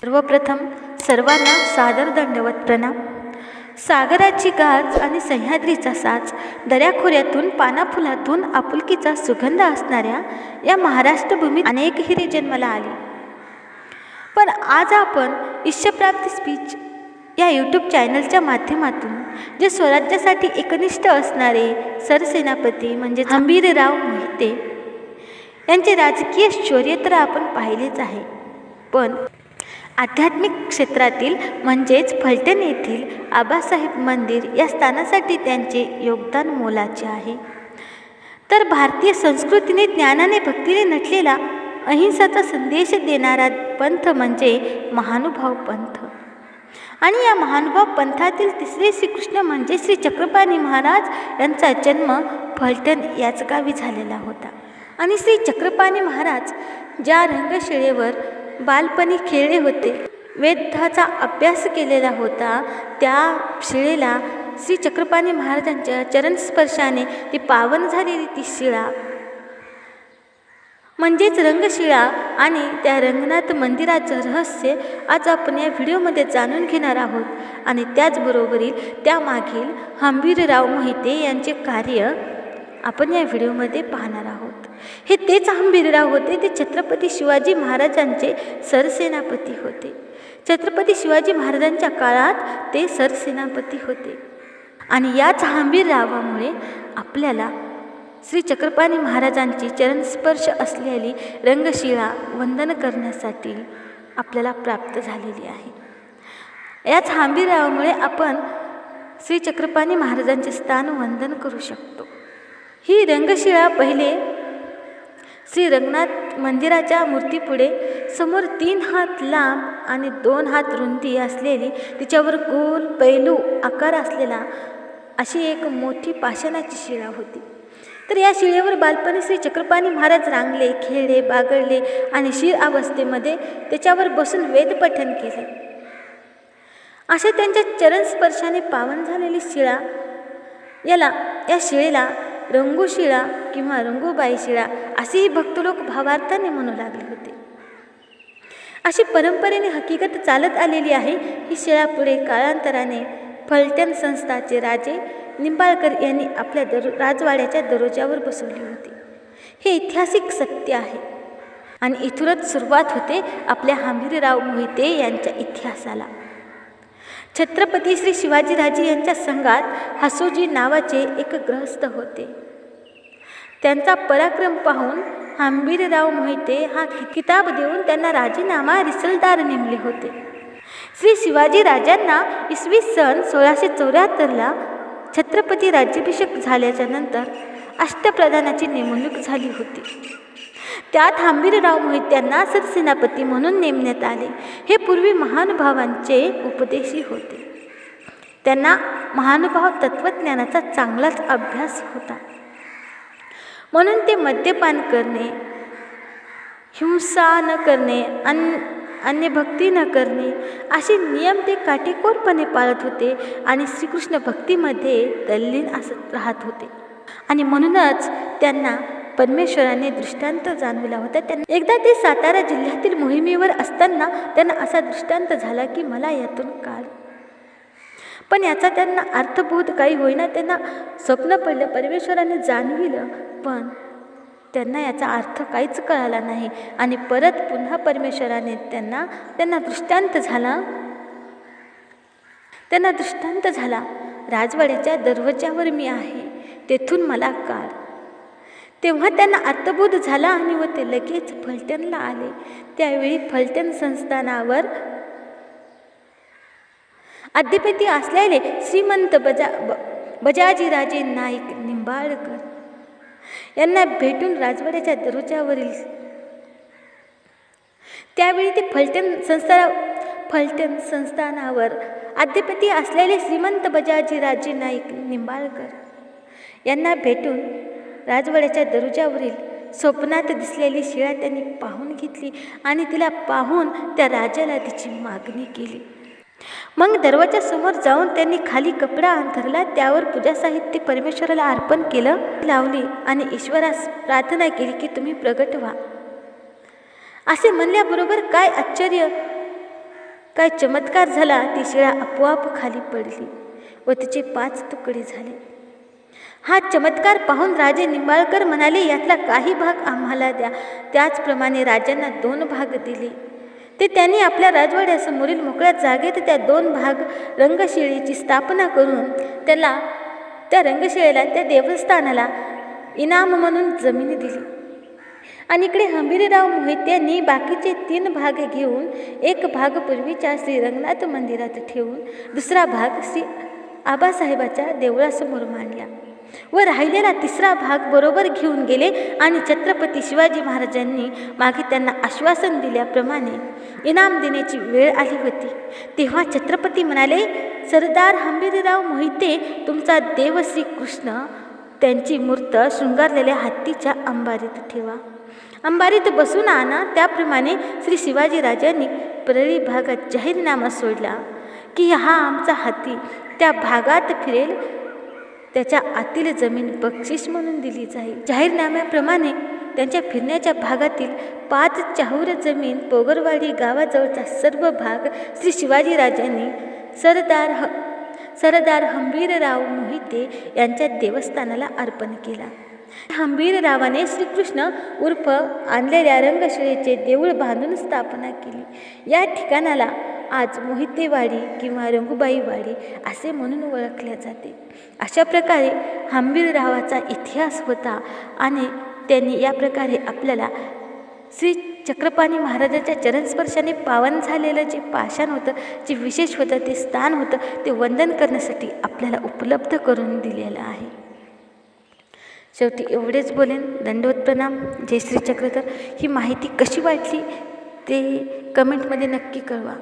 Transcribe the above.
सर्वप्रथम सर्वांना सादर दंडवत प्रणाम. सागराची गाज आणि सह्याद्रीचा साज, दऱ्याखोऱ्यातून पानाफुलातून आपुलकीचा सुगंध असणाऱ्या या महाराष्ट्र भूमीत अनेक हिरे जन्माला आली. पण आज आपण इष्टप्राप्ती स्पीच या यूट्यूब चॅनलच्या माध्यमातून जे स्वराज्यासाठी एकनिष्ठ असणारे सरसेनापती म्हणजे हंबीरराव मोहिते यांचे राजकीय शौर्य तर आपण पाहिलेच आहे, पण आध्यात्मिक क्षेत्रातील म्हणजेच फलटण येथील आबासाहेब मंदिर या स्थानासाठी त्यांचे योगदान मोलाचे आहे. तर भारतीय संस्कृतीने ज्ञानाने भक्तीने नटलेला अहिंसाचा संदेश देणारा पंथ म्हणजे महानुभाव पंथ. आणि या महानुभाव पंथातील तिसरे श्रीकृष्ण म्हणजे श्री चक्रपाणी महाराज यांचा जन्म फलटण याच गावी झालेला होता. आणि श्री चक्रपाणी महाराज ज्या रंगशिळेवर बालपणी खेळले होते, वेदाचा अभ्यास केलेला होता, त्या शिळेला श्री चक्रपाणी महाराजांच्या चरणस्पर्शाने ती पावन झालेली ती शिळा म्हणजेच रंगशिळा आणि त्या रंगनाथ मंदिराचं रहस्य आज आपण या व्हिडिओमध्ये जाणून घेणार आहोत. आणि त्याचबरोबरील त्यामागील हंबीरराव मोहिते यांचे कार्य आपण या व्हिडिओमध्ये पाहणार आहोत. हे तेच हंबीरराव होते, ते छत्रपती शिवाजी महाराजांचे सरसेनापती होते. छत्रपती शिवाजी महाराजांच्या काळात ते सरसेनापती होते. आणि याच हंबीररावामुळे आपल्याला श्री चक्रपाणी महाराजांची चरणस्पर्श असलेली रंगशिळा वंदन करण्यासाठी आपल्याला प्राप्त झालेली आहे. याच हंबीररावामुळे आपण श्री चक्रपाणी महाराजांचे स्थान वंदन करू शकतो. ही रंगशिळा पहिले श्री रंगनाथ मंदिराच्या मूर्तीपुढे समोर 3 हात लांब आणि 2 हात रुंदी असलेली, तिच्यावर गोल पैलू आकार असलेला अशी एक मोठी पाषाणाची शिळा होती. तर या शिळेवर बालपणी श्री चक्रपाणी महाराज रांगले, खेळले, बागडले आणि शीर अवस्थेमध्ये त्याच्यावर बसून वेदपठण केले. अशा त्यांच्या चरणस्पर्शाने पावन झालेली शिळा या शिळेला रंगूशिळा किंवा रंगूबाई शिळा असेही भक्तलोक भावार्थाने म्हणू लागले होते. अशी परंपरेने हकीकत चालत आलेली आहे. ही शिळा पुढे काळांतराने फलटण संस्थाचे राजे निंबाळकर यांनी आपल्या राजवाड्याच्या दरवाजावर बसवली होती. हे ऐतिहासिक सत्य आहे. आणि इथूनच सुरुवात होते आपल्या हंबीरराव मोहिते यांच्या इतिहासाला. छत्रपती श्री शिवाजीराजे यांच्या संघात हसोजी नावाचे एक गृहस्थ होते. त्यांचा पराक्रम पाहून हंबीरराव मोहिते हा किताब देऊन त्यांना राजीनामा रिसलदार नेमले होते. श्री शिवाजी राजांना इसवी सन 1674ला छत्रपती राज्याभिषेक झाल्याच्या नंतर अष्टप्रधानाची नेमणूक झाली होती. त्यात हंबीरराव मोहित्यांना सरसेनापती म्हणून नेमण्यात आले. हे पूर्वी महानुभावांचे उपदेशी होते. त्यांना महानुभाव तत्त्वज्ञानाचा चांगलाच अभ्यास होता. म्हणून ते मद्यपान करणे, हिंसा न करणे, अन्यभक्ती न करणे असे नियम ते काटेकोरपणे पाळत होते आणि श्रीकृष्ण भक्तीमध्ये तल्लीन असत राहत होते. आणि म्हणूनच त्यांना परमेश्वराने दृष्टांत जाणविला होता. त्यांना एकदा ते सातारा जिल्ह्यातील मोहिमेवर असताना त्यांना असा दृष्टांत झाला की मला यातून काढ. पण याचा त्यांना अर्थबोध काही होईना. त्यांना स्वप्न पडलं, परमेश्वराने जाणविलं, पण त्यांना याचा अर्थ काहीच कळाला नाही. आणि परत पुन्हा परमेश्वराने त्यांना दृष्टांत झाला, राजवाड्याच्या दरवाजावर मी आहे, तेथून मला काढ. तेव्हा त्यांना अर्थबोध झाला आणि ते लगेच फलटणला आले. त्यावेळी फलटण संस्थानावर अधिपती असलेले श्रीमंत बजाजीराजे नाईक निंबाळकर यांना भेटून राजवाड्याच्या दरवाजावरील त्यावेळी ते फलटण संस्थानावर अधिपती असलेले श्रीमंत बजाजीराजे नाईक निंबाळकर यांना भेटून राजवाड्याच्या दरवाजावरील स्वप्नात दिसलेली शिळा त्यांनी पाहून घेतली आणि तिला पाहून त्या राजाला तिची मागणी केली. मग दरवाजासमोर जाऊन त्यांनी खाली कपडा अंथरला, त्यावर पूजा साहित्य परमेश्वराला अर्पण केलं, लावली आणि ईश्वरास प्रार्थना केली की तुम्ही प्रगट व्हा. असे म्हणल्याबरोबर काय आश्चर्य, काय चमत्कार झाला, ती शिळा आपोआप खाली पडली व तिचे 5 तुकडे झाले. हा चमत्कार पाहून राजे निंबाळकर म्हणाले, यातला काही भाग आम्हाला द्या. त्याचप्रमाणे राजांना 2 भाग दिले. ते त्यांनी आपल्या राजवाड्यासमोरील मोकळ्या जागेत त्या 2 भाग रंगशिळेची स्थापना करून त्या रंगशिळेला, त्या देवस्थानाला इनाम म्हणून जमीन दिली. आणि इकडे हंबीरराव मोहिते यांनी बाकीचे 3 भाग घेऊन एक भाग पूर्वीच्या श्री रंगनाथ मंदिरात ठेवून दुसरा भाग श्री आबासाहेबाच्या देवळासमोर मांडला व राहिलेला 3रा भाग बरोबर घेऊन गेले. आणि छत्रपती शिवाजी महाराजांनी मागे त्यांना आश्वासन दिल्याप्रमाणे इनाम देण्याची वेळ आली होती. तेव्हा छत्रपती म्हणाले, सरदार हंबीरराव मोहिते, तुमचा देव श्रीकृष्ण त्यांची मूर्त शृंगारलेल्या हत्तीच्या अंबारीत ठेवा. अंबारीत बसून आणा. त्याप्रमाणे श्री शिवाजी राजांनी परळी भागात जाहीरनामा सोडला की हा आमचा हत्ती त्या भागात फिरेल, त्याच्या आतील जमीन बक्षीस म्हणून दिली जाईल. जाहीरनाम्याप्रमाणे त्यांच्या फिरण्याच्या भागातील 5 चाहूर जमीन पोगरवाडी गावाजवळचा सर्व भाग श्री शिवाजी राजांनी सरदार हंबीरराव मोहिते यांच्या देवस्थानाला अर्पण केला. हंबीररावाने श्रीकृष्ण उर्फ आणलेल्या रंगशिळेचे देऊळ बांधून स्थापना केली. या ठिकाणाला आज मोहितेवाडी किंवा रंगूबाईवाडी असे म्हणून ओळखले जाते. अशा प्रकारे हंबीररावाचा इतिहास होता आणि त्यांनी या प्रकारे आपल्याला श्री चक्रपाणी महाराजांच्या चरणस्पर्शाने पावन झालेलं जे पाषाण होतं, जे विशेष होतं, ते स्थान होतं, ते वंदन करण्यासाठी आपल्याला उपलब्ध करून दिलेलं आहे. शेवटी एवढेच बोलेन. दंडवत प्रणाम. जय श्री चक्रधर. ही माहिती कशी वाटली ते कमेंटमध्ये नक्की कळवा.